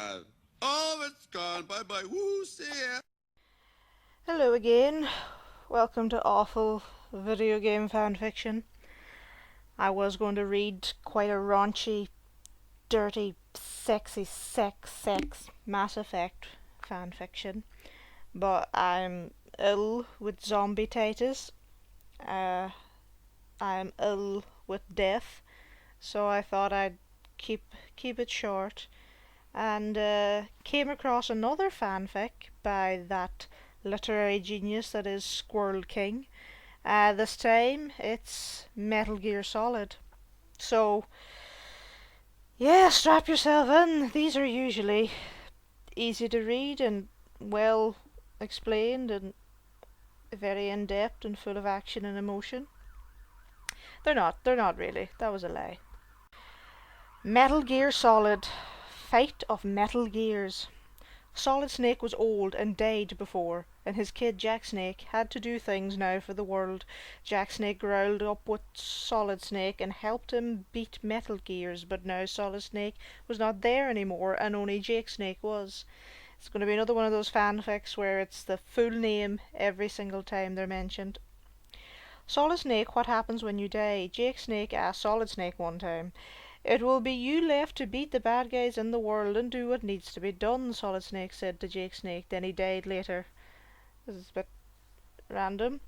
alive. All of it's gone. Bye-bye. Woo, see ya. Hello again. Welcome to awful video game fanfiction. I was going to read quite a raunchy, dirty, sexy, sex, Mass Effect fanfiction, but I'm ill with zombie titis. Uh, I'm ill with death, so I thought I'd keep it short, and came across another fanfic by that literary genius that is Squirrel King. This time it's Metal Gear Solid. So, yeah, strap yourself in. These are usually easy to read and well explained and very in depth and full of action and emotion. They're not really. That was a lie. Metal Gear Solid Fate of Metal Gears. Solid Snake was old and died before, and his kid Jack Snake had to do things now for the world. Jack Snake growled up with Solid Snake and helped him beat Metal Gears, but now Solid Snake was not there anymore, and only Jake Snake was. It's going to be another one of those fanfics where it's the full name every single time they're mentioned. Solid Snake, what happens when you die? Jake Snake asked Solid Snake one time. It will be you left to beat the bad guys in the world and do what needs to be done, Solid Snake said to Jake Snake. Then he died later. This is a bit random.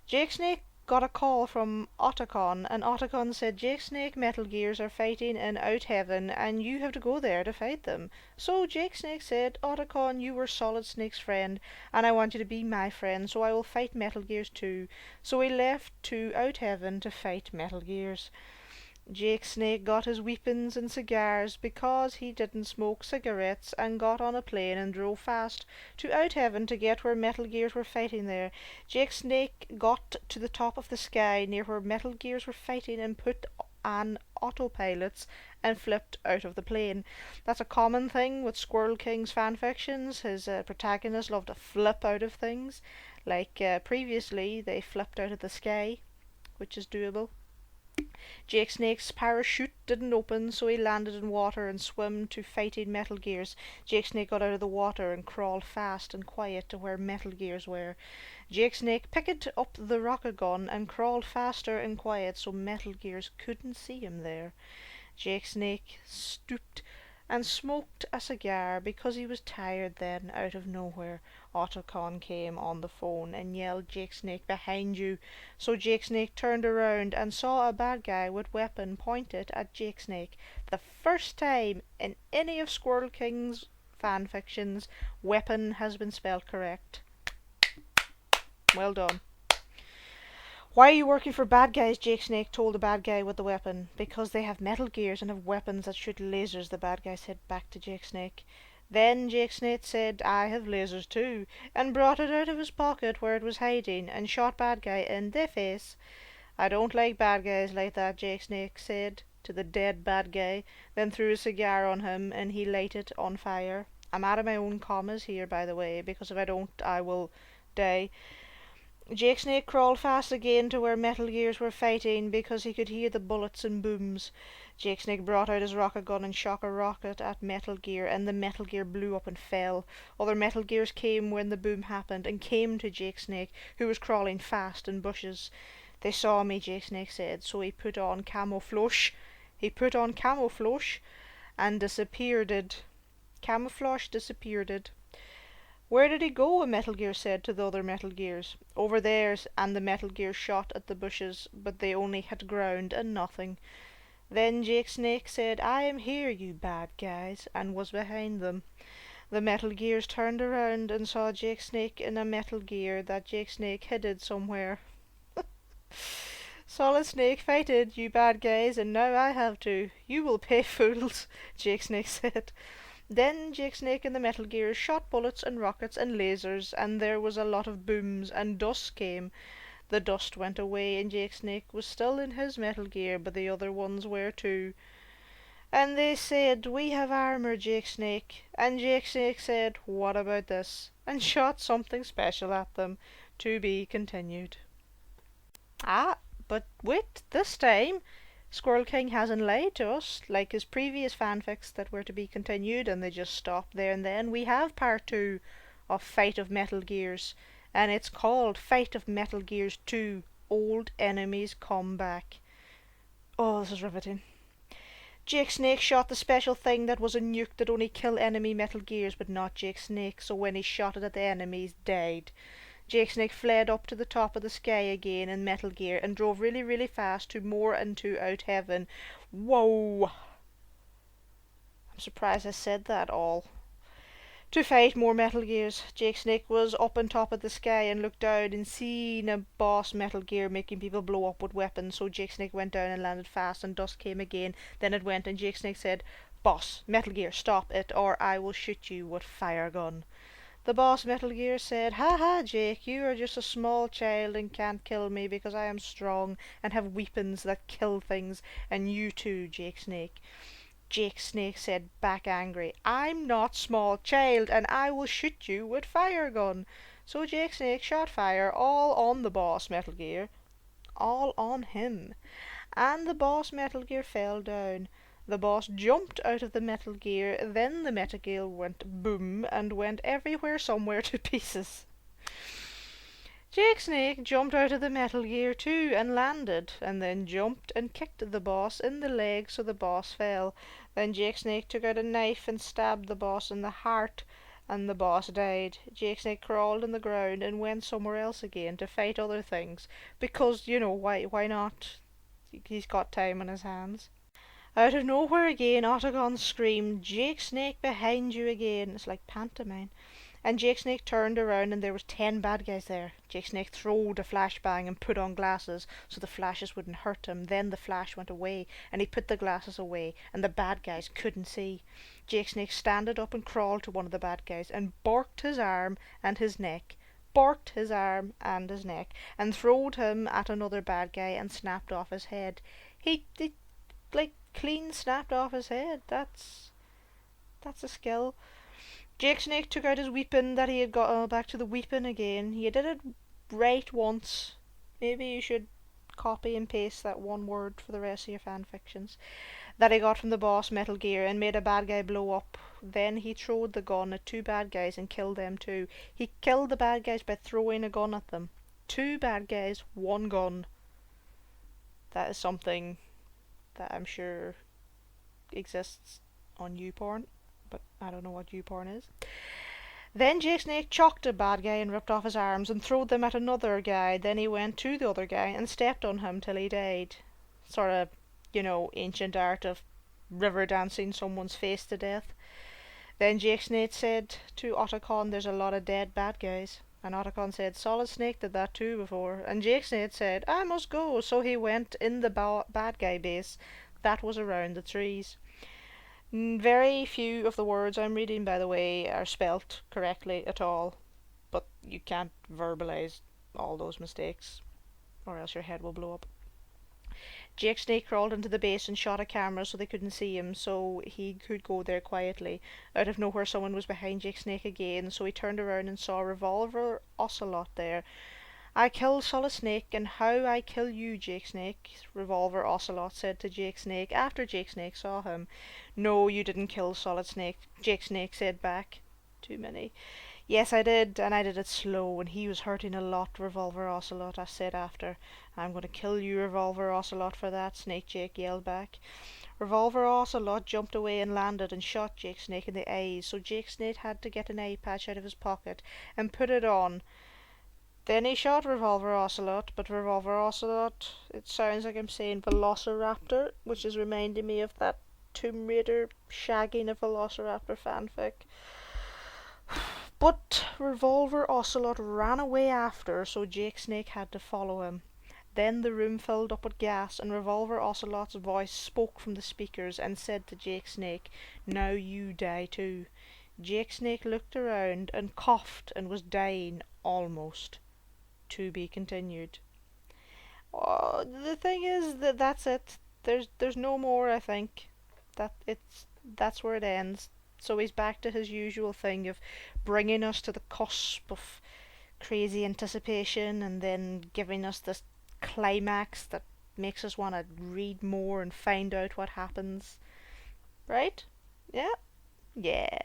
Jake Snake got a call from Otacon, and Otacon said Jake Snake Metal Gears are fighting in Out Heaven, and you have to go there to fight them. So Jake Snake said, Otacon, you were Solid Snake's friend, and I want you to be my friend, so I will fight Metal Gears too. So he left to Out Heaven to fight Metal Gears. Jake Snake got his weapons and cigars because he didn't smoke cigarettes, and got on a plane and drove fast to Out Heaven to get where Metal Gears were fighting there. Jake Snake got to the top of the sky near where Metal Gears were fighting and put on autopilots and flipped out of the plane. That's a common thing with Squirrel King's fanfictions. His protagonists love to flip out of things. Like previously, they flipped out of the sky, which is doable. Jake Snake's parachute didn't open, so he landed in water and swam to fighting Metal Gears. Jake Snake got out of the water and crawled fast and quiet to where Metal Gears were. Jake Snake picked up the rocket gun and crawled faster and quiet so Metal Gears couldn't see him there. Jake Snake stooped and smoked a cigar because he was tired. Then, out of nowhere, Otacon came on the phone and yelled, Jake Snake, behind you. So Jake Snake turned around and saw a bad guy with weapon pointed at Jake Snake. The first time in any of Squirrel King's fanfictions, weapon has been spelled correct. Well done. Why are you working for bad guys? Jake Snake told the bad guy with the weapon. Because they have Metal Gears and have weapons that shoot lasers, the bad guy said back to Jake Snake. Then Jake Snake said, I have lasers too, and brought it out of his pocket where it was hiding, and shot bad guy in the face. I don't like bad guys like that, Jake Snake said to the dead bad guy, then threw a cigar on him, and he lit it on fire. I'm out of my own commas here, by the way, because if I don't, I will die. Jake Snake crawled fast again to where Metal Gears were fighting because he could hear the bullets and booms. Jake Snake brought out his rocket gun and shot a rocket at Metal Gear, and the Metal Gear blew up and fell. Other Metal Gears came when the boom happened and came to Jake Snake, who was crawling fast in bushes. They saw me, Jake Snake said, so he put on camouflage. He put on camouflage and disappeared. Camouflage disappeared. Where did he go? A Metal Gear said to the other Metal Gears. Over there, and the Metal Gear shot at the bushes, but they only hit ground and nothing. Then Jake Snake said, I am here, you bad guys, and was behind them. The Metal Gears turned around and saw Jake Snake in a Metal Gear that Jake Snake hid somewhere. Solid Snake fighted, you bad guys, and now I have to. You will pay, fools, Jake Snake said. Then Jake Snake and the Metal Gears shot bullets and rockets and lasers, and there was a lot of booms, and dust came. The dust went away, and Jake Snake was still in his Metal Gear, but the other ones were too. And they said, we have armor, Jake Snake. And Jake Snake said, what about this? And shot something special at them. To be continued. Ah, but wait, this time Squirrel King hasn't lied to us, like his previous fanfics that were to be continued and they just stopped there and then. We have part 2 of Fight of Metal Gears, and it's called Fight of Metal Gears 2 Old Enemies Come Back. Oh, this is riveting. Jake Snake shot the special thing that was a nuke that only killed enemy Metal Gears, but not Jake Snake, so when he shot it at the enemies, died. Jake Snake fled up to the top of the sky again in Metal Gear and drove really, really fast to more and to out heaven. Whoa! I'm surprised I said that all. To fight more Metal Gears. Jake Snake was up on top of the sky and looked down and seen a boss Metal Gear making people blow up with weapons, so Jake Snake went down and landed fast and dust came again. Then it went and Jake Snake said, "Boss, Metal Gear, stop it or I will shoot you with fire gun." The boss Metal Gear said, "Ha ha, Jake, you are just a small child and can't kill me because I am strong and have weapons that kill things, and you too, Jake Snake." Jake Snake said back angry, "I'm not small child and I will shoot you with fire gun." So Jake Snake shot fire all on the boss Metal Gear, all on him, and the boss Metal Gear fell down. The boss jumped out of the Metal Gear, then the Metal Gear went boom and went everywhere somewhere to pieces. Jake Snake jumped out of the Metal Gear too and landed, and then jumped and kicked the boss in the leg so the boss fell. Then Jake Snake took out a knife and stabbed the boss in the heart, and the boss died. Jake Snake crawled on the ground and went somewhere else again to fight other things, because, you know, why not? He's got time on his hands. Out of nowhere again, Otacon screamed, "Jake Snake, behind you again." It's like pantomime. And Jake Snake turned around and there was 10 bad guys there. Jake Snake throwed a flashbang and put on glasses so the flashes wouldn't hurt him. Then the flash went away and he put the glasses away and the bad guys couldn't see. Jake Snake standed up and crawled to one of the bad guys and barked his arm and his neck. Barked his arm and his neck and throwed him at another bad guy and snapped off his head. He like clean snapped off his head. That's a skill. Jake Snake took out his weapon that he had got back to the weapon again. He did it right once. Maybe you should copy and paste that one word for the rest of your fanfictions. That he got from the boss Metal Gear and made a bad guy blow up. Then he throwed the gun at 2 bad guys and killed them too. He killed the bad guys by throwing a gun at them. 2 bad guys, 1 gun. That is something that I'm sure exists on YouPorn, but I don't know what YouPorn is. Then Jake Snake chalked a bad guy and ripped off his arms and threw them at another guy. Then he went to the other guy and stepped on him till he died. Sort of, you know, ancient art of river dancing someone's face to death. Then Jake Snake said to Otacon, "There's a lot of dead bad guys." And Otacon said, "Solid Snake did that too before." And Jake Snake said, "I must go." So he went in the bad guy base that was around the trees. Very few of the words I'm reading, by the way, are spelt correctly at all, but you can't verbalize all those mistakes or else your head will blow up. Jake Snake crawled into the base and shot a camera so they couldn't see him, so he could go there quietly. Out of nowhere someone was behind Jake Snake again, so he turned around and saw Revolver Ocelot there. "I killed Solid Snake, and how I kill you, Jake Snake," Revolver Ocelot said to Jake Snake after Jake Snake saw him. "No, you didn't kill Solid Snake," Jake Snake said back. Too many. "Yes, I did, and I did it slow, and he was hurting a lot, Revolver Ocelot," I said after. "I'm going to kill you, Revolver Ocelot, for that," Snake Jake yelled back. Revolver Ocelot jumped away and landed and shot Jake Snake in the eyes, so Jake Snake had to get an eye patch out of his pocket and put it on. Then he shot Revolver Ocelot, but Revolver Ocelot, it sounds like I'm saying Velociraptor, which is reminding me of that Tomb Raider shagging a Velociraptor fanfic. But Revolver Ocelot ran away after, so Jake Snake had to follow him. Then the room filled up with gas, and Revolver Ocelot's voice spoke from the speakers and said to Jake Snake, "Now you die too." Jake Snake looked around and coughed and was dying almost. To be continued. Oh, the thing is that that's it. There's no more. I think that's where it ends. So he's back to his usual thing of bringing us to the cusp of crazy anticipation and then giving us this climax that makes us want to read more and find out what happens. Right? Yeah? Yeah.